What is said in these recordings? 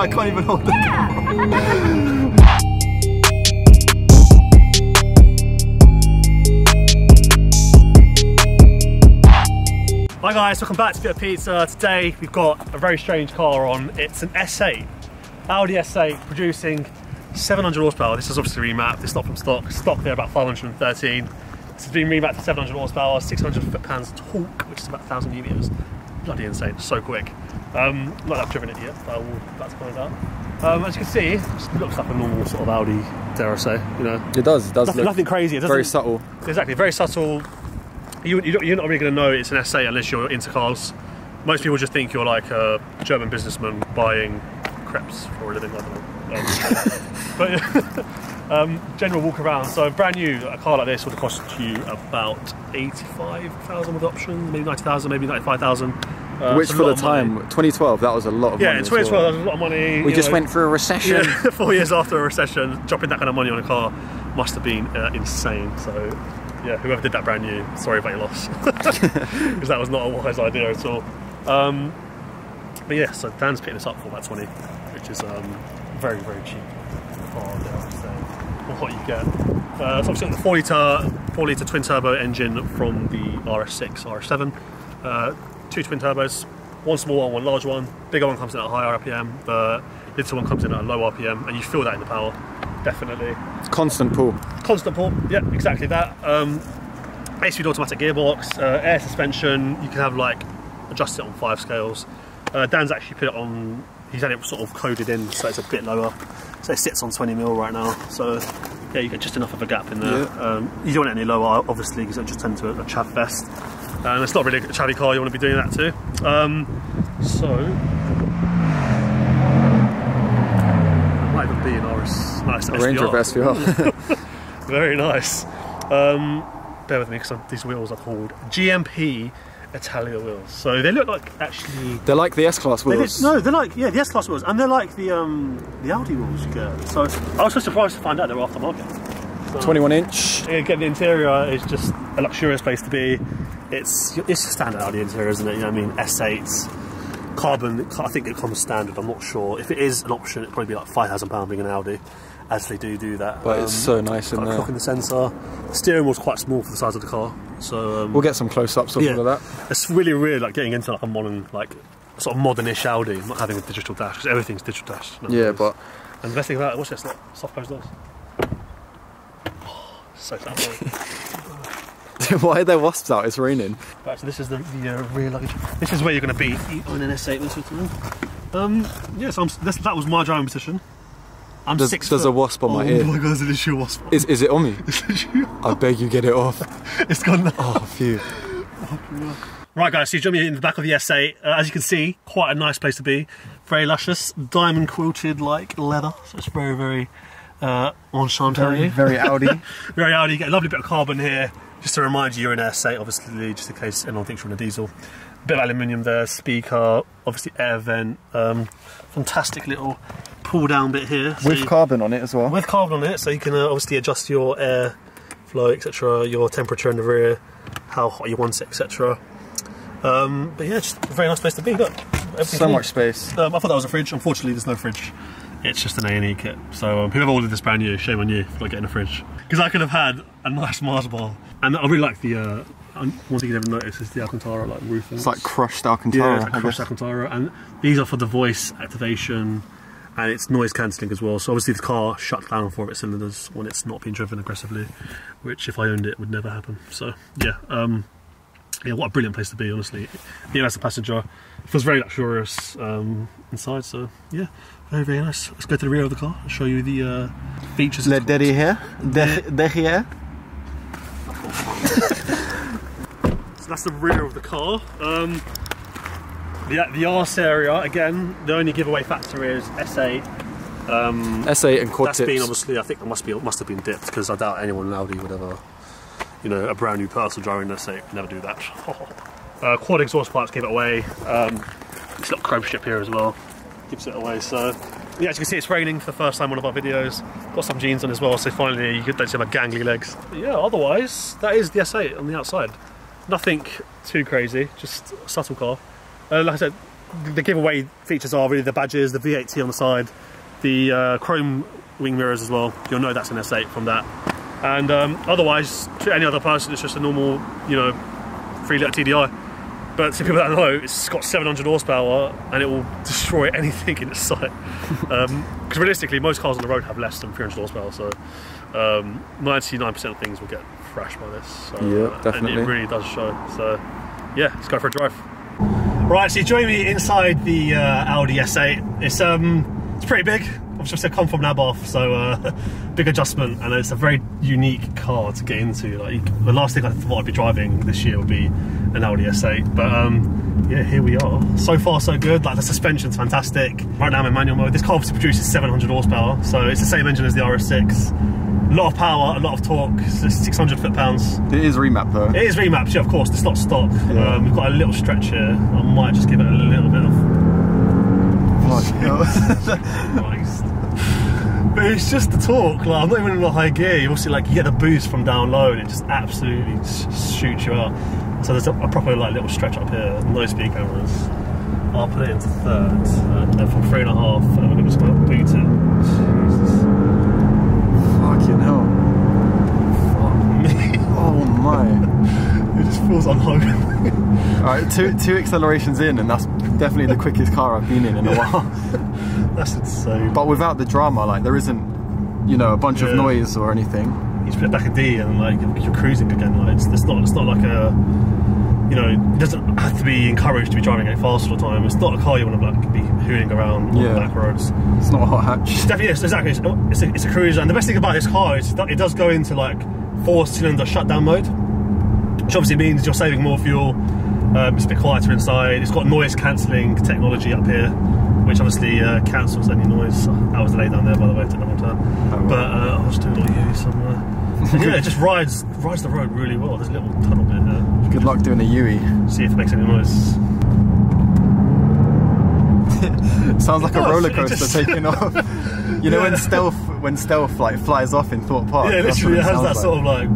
I can't even hold it. Hi guys, welcome back to Bitofpizza. Today we've got a very strange car on. It's an S8, Audi S8, producing 700 horsepower. This is obviously remapped, it's not from stock. Stock there about 513. This has been remapped to 700 horsepower, 600 foot-pounds of torque, which is about 1,000 newton-meters. Bloody insane, so quick. Not that I've driven it yet, but I will about to find out. As you can see, it just looks like a normal sort of Audi, dare I say, you know. It does look nothing crazy. It doesn't, very subtle. Exactly, very subtle. You're not really going to know it's an S8 unless you're into cars. Most people just think you're like a German businessman buying crepes for a living, I don't know. But general walk around, so brand new, a car like this would have cost you about 85,000 with options, maybe 90,000, maybe 95,000. Which for the time, 2012, that was a lot of money. Yeah, in 2012 that was a lot of money. We just went through a recession. Yeah, 4 years after a recession, dropping that kind of money on a car must have been insane. So yeah, whoever did that brand new, sorry about your loss. Because that was not a wise idea at all. But yeah, so Dan's picking this up for about 20, which is very, very cheap car, dare I say, for what you get. So obviously got the 4 litre twin turbo engine from the RS6, RS7. 2 twin turbos, one small one, one large one. Bigger one comes in at a higher RPM, the little one comes in at a low RPM, and you feel that in the power, definitely. Constant pull. Constant pull, yeah, exactly that. 8-speed automatic gearbox, air suspension, you can have like, adjust it on 5 scales. Dan's actually put it on, he's had it sort of coded in so it's a bit lower. So it sits on 20mm right now, so yeah, you get just enough of a gap in there. Yeah. You don't want it any lower, obviously, because it'll just turn into a chav fest. And it's not really a chavvy car, you want to be doing that too. So, it might even be an nice SVR. Ranger of SVR. Very nice. Bear with me, because these wheels are called GMP Italia wheels. So they look like, actually... They're like the S-Class wheels. No, they're like, yeah, the S-Class wheels. And they're like the Audi wheels you get. So I was so surprised to find out they were aftermarket. So, 21-inch. Yeah, the interior is just a luxurious place to be. It's a standard Audi interior, isn't it? You know what I mean? S8s, carbon, I think it comes standard, I'm not sure. If it is an option, it'd probably be like £5,000 being an Audi, as they do that. But it's so nice in there. Clock in the sensor. The steering wheel's quite small for the size of the car. So we'll get some close-ups of all of that. It's really weird, like getting into like a modern, like sort of modern-ish Audi, not having a digital dash, because everything's digital dash. Yeah, but... And the best thing about it, watch this, look, soft close doors. Oh, so satisfying. Why are there wasps out? It's raining. Right, so this is the rear luggage. This is where you're going to be on an S8 this sort of thing. Yeah, so that was my driving position. I'm 6 foot. There's a wasp on my ear. Oh my god, there's literally a wasp. Is it on me? I beg you get it off. It's gone now. Oh, phew. Right guys, so you join me in the back of the S8. As you can see, quite a nice place to be. Very luscious, diamond quilted like leather. So it's very, very enchanté. Very Audi. Very Audi. You get a lovely bit of carbon here. Just to remind you, you're in an S8, obviously, just in case anyone thinks you're in a diesel. A bit of aluminium there, speaker, obviously air vent. Fantastic little pull down bit here. So with carbon on it as well. With carbon on it, so you can obviously adjust your air flow, etc., your temperature in the rear, how hot you want it, etc. But yeah, just a very nice place to be. Look, so much space. I thought that was a fridge. Unfortunately, there's no fridge. It's just an A&E kit. So whoever ordered this brand new, shame on you for not getting a fridge. Because I could have had a nice Mars bar. And I really like the, one thing you never notice is the Alcantara like roof. It's like crushed Alcantara. Yeah, it's like crushed Alcantara. And these are for the voice activation, and it's noise cancelling as well. So obviously the car shuts down on 4 of its cylinders when it's not being driven aggressively, which if I owned it would never happen. So yeah, yeah, what a brilliant place to be, honestly. Yeah, as a passenger, it feels very luxurious inside. So yeah, very, very nice. Let's go to the rear of the car and show you the features. Le derrière. Derrière. So that's the rear of the car. The arse area, again, the only giveaway factor is S8. S8 and quad tips. That's been obviously, I think it must have been dipped, because I doubt anyone in Audi would ever, you know, a brand new person driving an S8 never do that. Quad exhaust pipes give it away. This little chrome strip here as well gives it away. So yeah, as you can see, it's raining for the first time on one of our videos. Got some jeans on as well, so finally you don't see my gangly legs. But yeah, otherwise that is the S8 on the outside. Nothing too crazy, just a subtle car. Like I said, the giveaway features are really the badges, the V8T on the side, the chrome wing mirrors as well. You'll know that's an S8 from that. And otherwise, to any other person, it's just a normal, you know, 3-litre TDI. But to people that know, it's got 700 horsepower and it will destroy anything in its sight. Because realistically, most cars on the road have less than 300 horsepower, so 99% of things will get thrashed by this. So, yeah, definitely. And it really does show. So yeah, let's go for a drive. Right, so you join me inside the Audi S8. It's pretty big. Obviously, I come from Naboth, so big adjustment, and it's a very unique car to get into. Like the last thing I thought I'd be driving this year would be an Audi S8, but yeah, here we are. So far, so good. Like the suspension's fantastic. Right now I'm in manual mode. This car obviously produces 700 horsepower, so it's the same engine as the RS6. A lot of power, a lot of torque. It's 600 foot-pounds. It is remapped though. It is remapped, yeah, of course. It's not stock. Yeah. We've got a little stretch here. I might just give it a little bit of. Christ. But it's just the torque. Like I'm not even in a high gear. You also like you get the boost from down low, and it just absolutely shoots you out. So there's a proper like little stretch up here. No speed cameras. I'll put it into third, and then from 3.5, and we're just going to boot it. Jesus. Fucking hell. Fuck me. Oh my. It just feels unholy. Alright, two accelerations in, and that's definitely the quickest car I've been in a while. That's insane. But without the drama, like there isn't, you know, a bunch of noise or anything. You just put it back in D and like you're cruising again. Like it's not like a, you know, it doesn't have to be encouraged to be driving it fast all the time. It's not a car you want to like be hooning around on the back roads. It's not a hot hatch. It's definitely, yes, exactly. It's a cruiser, and the best thing about this car is that it does go into like 4-cylinder shutdown mode, which obviously means you're saving more fuel. It's a bit quieter inside. It's got noise cancelling technology up here, which obviously cancels any noise. That was delayed down there, by the way, it took a long time. Oh, but I was doing all you somewhere. And yeah, it just rides the road really well. There's a little tunnel bit here. Good luck doing a Yui. See if it makes any noise. Sounds like a roller coaster taking off. You know when stealth like flies off in Thorpe Park. Yeah, literally, it has that sort of like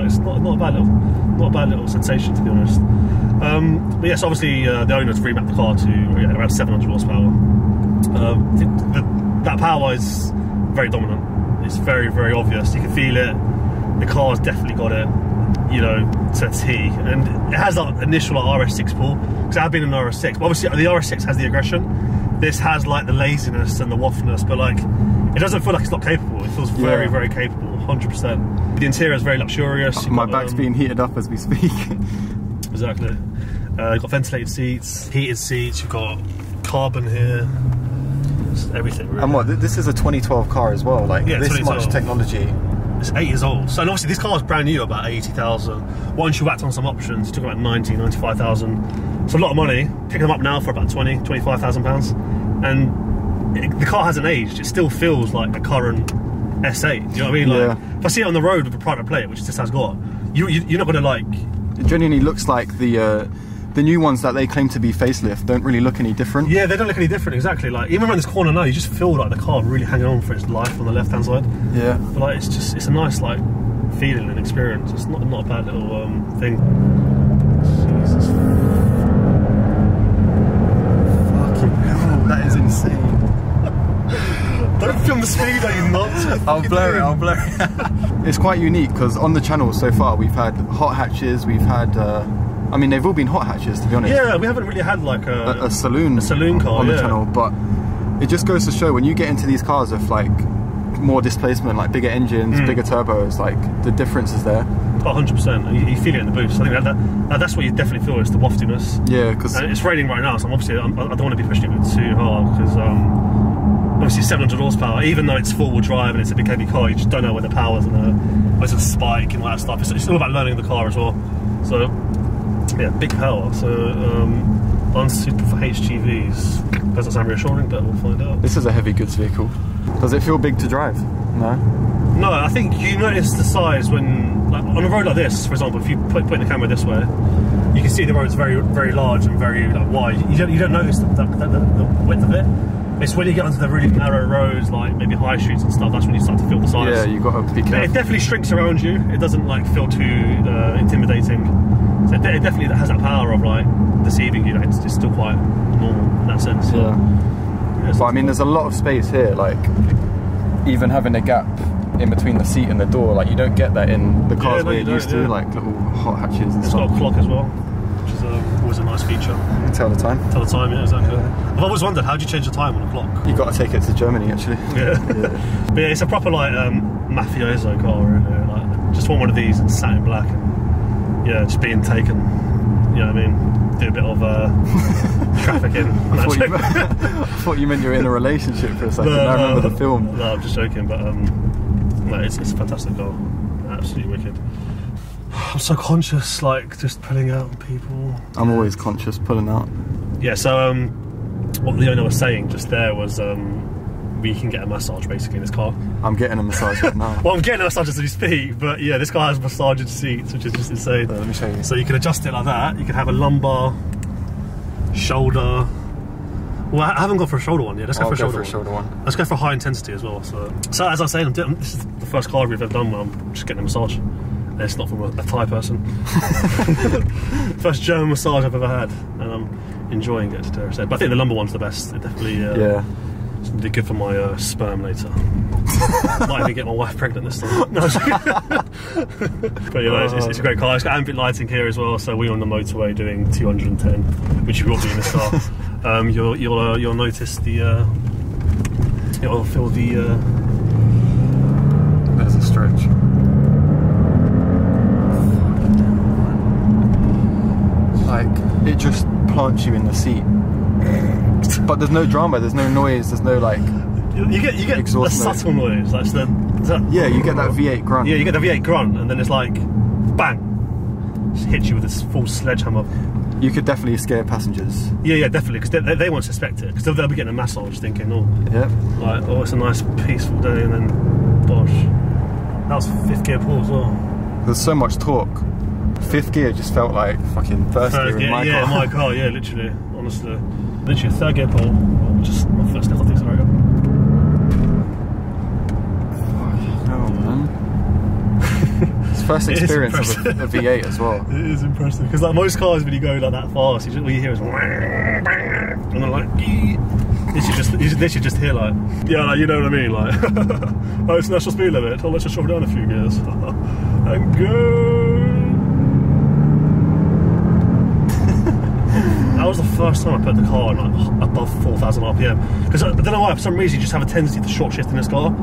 it's not a bad little sensation, to be honest. But yes, obviously the owners remapped the car to around 700 horsepower. That power is very dominant. It's very, very obvious. You can feel it. The car's definitely got it, you know, to a T. And it has that initial like, RS6 pull, because I've been in an RS6. But obviously the RS6 has the aggression. This has like the laziness and the waffleness, but like it doesn't feel like it's not capable. It feels very, very capable, 100%. The interior is very luxurious. My back's being heated up as we speak. Exactly. You've got ventilated seats, heated seats, you've got carbon here, just everything really. And what, this is a 2012 car as well, like this much technology. It's 8 years old. So and obviously this car is brand new, about 80,000. Once you whacked on some options, you took about 90, 95,000. It's a lot of money. Picking them up now for about 20, 25,000 pounds. And the car hasn't aged. It still feels like a current S8. Do you know what I mean? Like, if I see it on the road with a private plate, which this has got, you're not going to like... It genuinely looks like the new ones that they claim to be facelift don't really look any different. Yeah, they don't look any different, exactly. Like even around this corner now, you just feel like the car really hanging on for its life on the left-hand side. Yeah. But like it's a nice like feeling and experience. It's not a bad little thing. Jesus. Fucking hell, that is insane. Don't film the speed, are you nuts? I'll blur it. It's quite unique because on the channel so far we've had hot hatches, we've had I mean they've all been hot hatches, to be honest. Yeah, we haven't really had like a saloon car on the channel, but it just goes to show when you get into these cars with like more displacement, like bigger engines, bigger turbos, like the difference is there. 100%. You feel it in the boost. I think that's what you definitely feel, is the waftiness. Yeah, because it's raining right now, so I don't want to be pushing it too hard because obviously 700 horsepower, even though it's four-wheel drive and it's a big heavy car, you just don't know where the power's and there's a spike and all that stuff. It's all about learning the car as well. So yeah, big power. So unsuitable for HGVs. Doesn't sound reassuring, but we'll find out. This is a heavy goods vehicle. Does it feel big to drive? No? No, I think you notice the size when, like, on a road like this, for example, if you put the camera this way, you can see the road's very, very large and very like, wide. You don't notice the width of it. It's when you get onto the really narrow roads, like maybe high streets and stuff, that's when you start to feel the size. Yeah, you've got to be careful. It definitely shrinks around you. It doesn't like feel too intimidating. So it definitely has that power of like deceiving you. Like, it's still quite normal in that sense. So, yeah. But I mean, there's a lot of space here. Like, even having a gap in between the seat and the door, like you don't get that in the cars we're used to, like little hot hatches and stuff. It's got a clock as well, which is always a nice feature. You can tell the time. Tell the time, yeah, exactly. I've always wondered, how do you change the time on a clock? You've got to take it to Germany, actually. Yeah. But yeah, it's a proper like mafioso car, really. Like, just want one of these and sat in black, and yeah, just being taken. You know what I mean? Do a bit of trafficking. I thought you meant you were in a relationship for a second. I remember the film. No, I'm just joking, but no, it's a fantastic car. Absolutely wicked. I'm so conscious, like, just pulling out people. I'm always conscious pulling out. Yeah, so what the owner was saying just there was we can get a massage basically in this car. I'm getting a massage right now. Well, I'm getting a massage as we speak, but yeah, this car has massaging seats, which is just insane. Let me show you. So you can adjust it like that. You can have a lumbar, shoulder. Well, I haven't gone for a shoulder one yet. Let's go for a shoulder one. Let's go for high intensity as well. So as I was saying, this is the first car we've ever done where I'm just getting a massage. And it's not from a Thai person. First German massage I've ever had, and I'm enjoying it, dare I say. But I think the lumbar one's the best. It definitely yeah. It's going to be good for my sperm later. Might even get my wife pregnant this time. No, but you know, it's a great car. It's got ambient lighting here as well. So we're on the motorway doing 210, which you will be in this car. You'll notice the you'll feel the. There's a stretch. Like, it just plants you in the seat. But there's no drama, there's no noise, there's no like. You get a subtle noise. Like, yeah, you get that V8 grunt. Yeah, you get the V8 grunt, and then it's like, bang, just hits you with this full sledgehammer. You could definitely scare passengers. Yeah, definitely, because they won't suspect it, because they'll be getting a massage, thinking, oh, yeah, like, oh, it's a nice peaceful day, and then, gosh, that was 5th gear pull as well. There's so much torque. 5th gear just felt like fucking first gear in my car. Yeah, in my car, yeah, literally, honestly. Literally, 3rd gear pull, just my first step, I think, sorry. Oh, man. It's first experience of a V8 as well. It is impressive, because like most cars, when you go like that fast, all you hear is, and then like, you should just hear like, yeah, like, you know what I mean, like, oh, it's national speed limit, oh, let's just drop it down a few gears, and go. That was the first time I put the car on like above 4,000 RPM, because I don't know why, for some reason you just have a tendency to short shift in this car.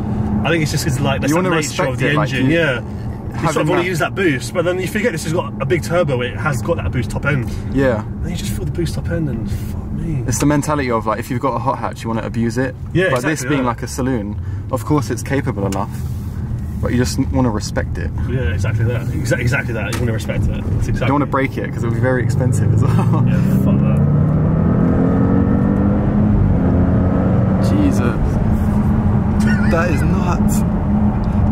I think it's just like that's the nature of the engine. Like you sort of want to use that boost, but then you forget this has got a big turbo. It has got that boost top end. Yeah. And you just feel the boost top end, and fuck me. It's the mentality of like, if you've got a hot hatch, you want to abuse it. Yeah. But this being like a saloon, of course it's capable enough, but you just want to respect it. Yeah, exactly that. Exactly that. You want to respect it. Exactly. You don't want to break it because it would be very expensive as well. Yeah, fuck that. Jesus. That is nuts.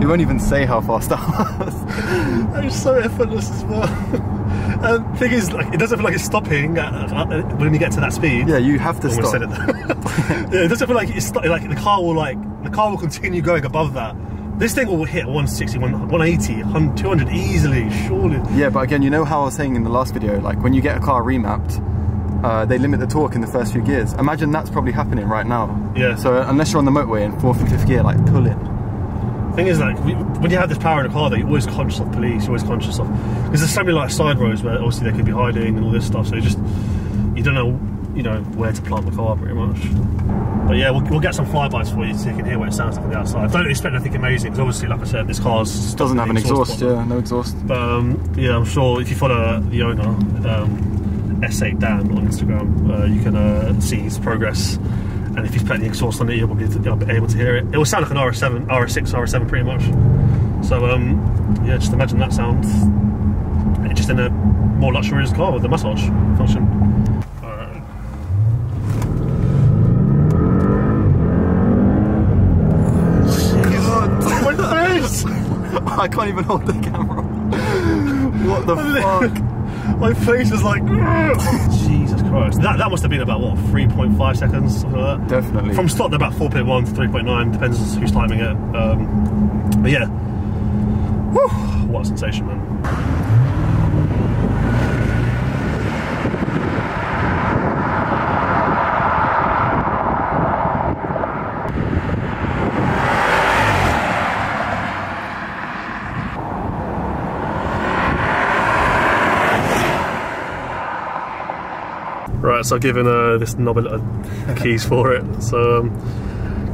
It won't even say how fast that was. That was so effortless as well. And the thing is, like, it doesn't feel like it's stopping when you get to that speed. Yeah, you have to stop. Said it. Yeah, it doesn't feel like it's like the car will continue going above that. This thing will hit 160, 180, 200 easily, surely. Yeah, but again, you know how I was saying in the last video, like when you get a car remapped, they limit the torque in the first few gears. Imagine that's probably happening right now. Yeah. So unless you're on the motorway in 4th and 5th gear, like pull it. Thing is, like, when you have this power in a car, though, you're always conscious of police. You're always conscious of, because there's so many like side roads where obviously they could be hiding and all this stuff. So you don't know, where to plant the car pretty much. But yeah, we'll get some flybys for you so you can hear what it sounds like on the outside. Don't expect anything amazing, because obviously, like I said, this car doesn't have an exhaust. Yeah, no exhaust. But yeah, I'm sure if you follow the owner, S8 Dan on Instagram, you can see his progress. And if he's putting the exhaust on it, you'll be able to hear it. It will sound like an RS7, RS7 pretty much. So yeah, just imagine that sound. Just in a more luxurious car with the massage function. Alright. My face! I can't even hold the camera. What the fuck? My face is like, Jesus Christ. That must have been about, what, 3.5 seconds, something like that? Definitely. From start to about 4.1 to 3.9, depends who's timing it. But yeah. Whew, what a sensation, man. Right, so I've given this knob a little keys for it. So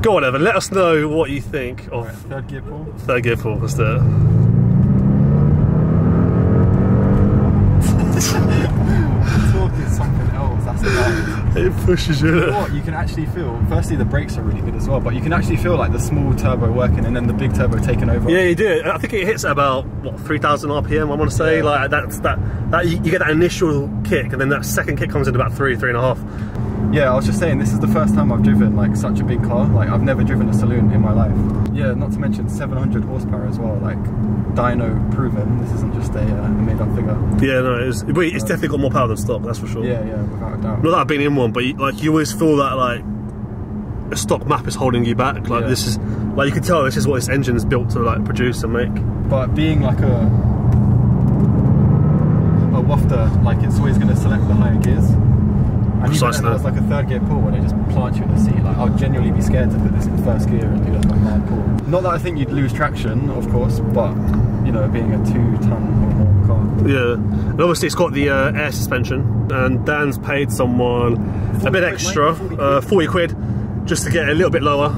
go on, Evan, let us know what you think of... Right, third gear pull? Third gear pull, let's do it. Torque is something else, that's the nice. It pushes you. You know what, you can actually feel, firstly the brakes are really good as well, but you can actually feel like the small turbo working and then the big turbo taking over. Yeah, you do. I think it hits at about, what, 3,000 RPM, I want to say. Yeah. Like, you get that initial kick, and then that second kick comes in about 3.5. Yeah, I was just saying, this is the first time I've driven like such a big car. Like, I've never driven a saloon in my life. Yeah, not to mention 700 horsepower as well, like dyno proven. This isn't just a made up figure. Yeah, no, it's definitely got more power than stock, that's for sure. Yeah, yeah, without a doubt. Not that I've been in one, but you always feel that like a stock map is holding you back. Like, this is, like, you can tell this is what this engine is built to like produce and make. But being like a wafter, like, it's always going to select the higher gears. And even then, it's like a third gear pull when they just plant you in the seat. Like, I'd genuinely be scared to put this in first gear and do like a mad pull. Not that I think you'd lose traction, of course, but you know, being a 2-ton or more car. Yeah, and obviously it's got the air suspension, and Dan's paid someone a bit extra, 40 quid, just to get it a little bit lower.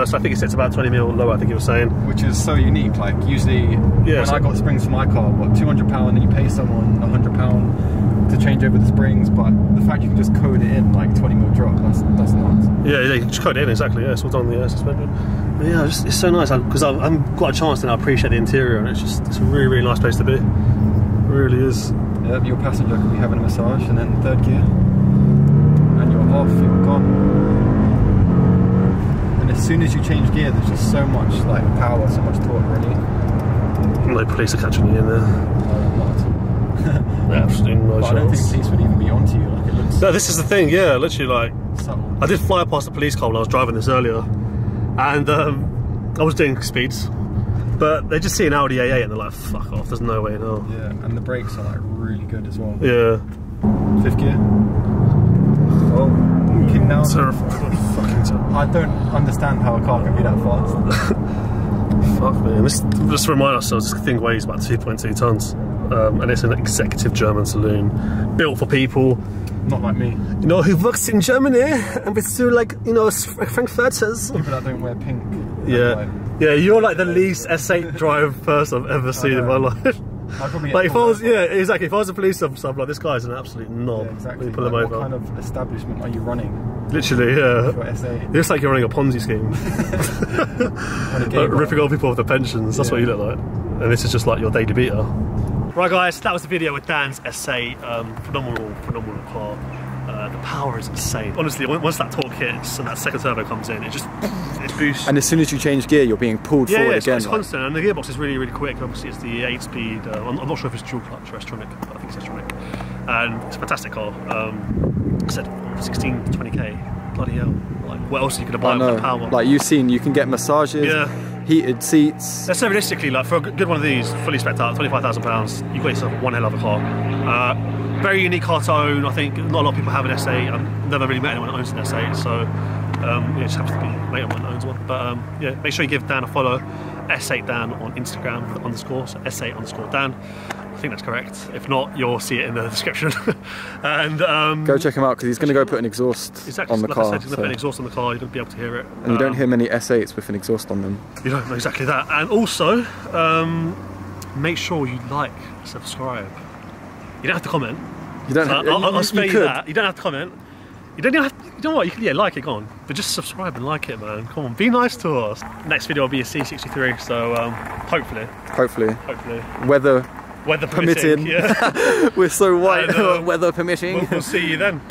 So I think it sits about 20 mil lower, I think he was saying. Which is so unique. Like, usually when I got springs for my car, what, £200, and you pay someone £100 to change over the springs, but the fact you can just code it in like 20 mil drop, that's nuts. Yeah, you can just code it in, exactly. Yeah, it's all done on the air suspension. But yeah, it's so nice because I've got a chance and I appreciate the interior, and it's a really, really nice place to be. It really is. Yep, your passenger could be having a massage, and then third gear, and you're off, you're gone. As soon as you change gear, there's just so much like power, so much torque already. No police are catching you in there. No, absolutely no chance. I don't think police would even be onto you. Like, it looks. No, this is the thing. Yeah, literally, like, subtle. I did fly past the police car when I was driving this earlier, and I was doing speeds, but they just see an Audi A8 and they're like, "Fuck off! There's no way, no." Yeah, and the brakes are like really good as well. Yeah. Fifth gear. Oh, kick down. I don't understand how a car can be that fast. Fuck man, just to remind ourselves, this thing weighs about 2.2 tons, and it's an executive German saloon built for people not like me. You know, who works in Germany and with still, like, you know, frankfurters. People that don't wear pink. Yeah, like, yeah, you're like the least S8 drive person I've ever seen in my life. I'd probably like, if I was, yeah, exactly. If I was a police officer, I'm like, this guy's an absolute knob. Yeah, exactly. Pull him like, over. What kind of establishment are you running? Literally, yeah. For S8. It looks like you're running a Ponzi scheme. Like, ripping off people off the pensions. That's what you look like. And this is just like your daily beater. Right, guys, that was the video with Dan's S8. Phenomenal car. The power is insane. Honestly, once that torque hits and that second turbo comes in, it just it boosts. And as soon as you change gear, you're being pulled forward again. It's constant, and the gearbox is really quick. Obviously, it's the 8-speed. I'm not sure if it's dual clutch or S-tronic, but I think it's S-tronic. And it's a fantastic car. I said 16 to 20k. Bloody hell! Like, what else are you gonna buy with that power? Like, you've seen, you can get massages. Heated seats. Let's say realistically, like, for a good one of these, fully spec'd out, £25,000, you've got yourself one hell of a car. Very unique car to own. I think not a lot of people have an S8. I've never really met anyone that owns an S8, so it just happens to be mate of mine that owns one. But yeah, make sure you give Dan a follow. S8 Dan on Instagram with the underscore, so S8_Dan. I think that's correct. If not, you'll see it in the description. And go check him out, because he's going to go put an exhaust on the car. I said, he's going to put an exhaust on the car. You're going to be able to hear it. And you don't hear many S8s with an exhaust on them. You don't know exactly that. And also, make sure you like, subscribe. You don't have to comment. You don't. I'll spare you that. You don't have to comment. You don't even have to, you know what? You can like it, go on. But just subscribe and like it, man. Come on, be nice to us. Next video will be a C63, so hopefully. Weather permitting. Yeah. We're so white. Weather permitting. We'll see you then.